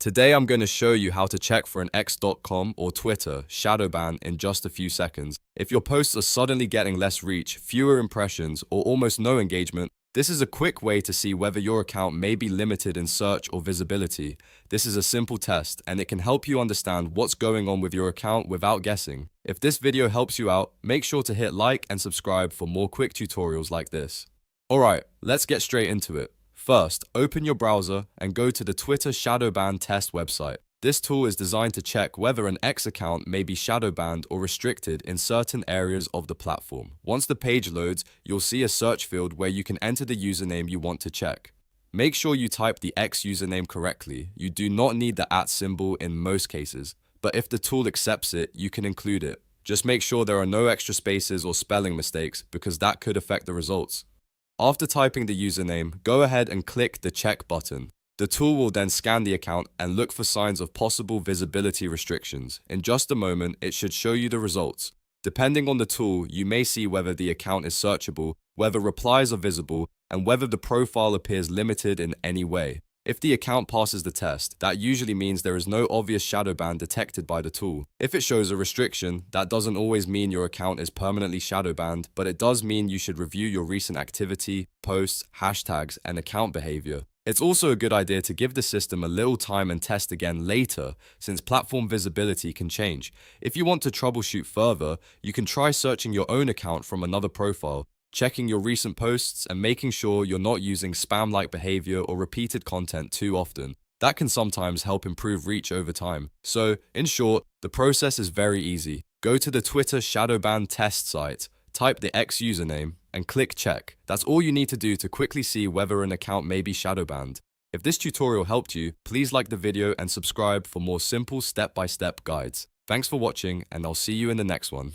Today I'm going to show you how to check for an X.com or Twitter Shadowban in just a few seconds. If your posts are suddenly getting less reach, fewer impressions, or almost no engagement, this is a quick way to see whether your account may be limited in search or visibility. This is a simple test, and it can help you understand what's going on with your account without guessing. If this video helps you out, make sure to hit like and subscribe for more quick tutorials like this. Alright, let's get straight into it. First, open your browser and go to the Twitter Shadowban test website. This tool is designed to check whether an X account may be shadowbanned or restricted in certain areas of the platform. Once the page loads, you'll see a search field where you can enter the username you want to check. Make sure you type the X username correctly. You do not need the @ symbol in most cases, but if the tool accepts it, you can include it. Just make sure there are no extra spaces or spelling mistakes because that could affect the results. After typing the username, go ahead and click the check button. The tool will then scan the account and look for signs of possible visibility restrictions. In just a moment, it should show you the results. Depending on the tool, you may see whether the account is searchable, whether replies are visible, and whether the profile appears limited in any way. If the account passes the test, that usually means there is no obvious shadowban detected by the tool. If it shows a restriction, that doesn't always mean your account is permanently shadowbanned, but it does mean you should review your recent activity, posts, hashtags, and account behavior. It's also a good idea to give the system a little time and test again later, since platform visibility can change. If you want to troubleshoot further, you can try searching your own account from another profile, checking your recent posts, and making sure you're not using spam-like behavior or repeated content too often. That can sometimes help improve reach over time. So, in short, the process is very easy. Go to the Twitter Shadowban test site, type the X username, and click check. That's all you need to do to quickly see whether an account may be shadowbanned. If this tutorial helped you, please like the video and subscribe for more simple step-by-step guides. Thanks for watching, and I'll see you in the next one.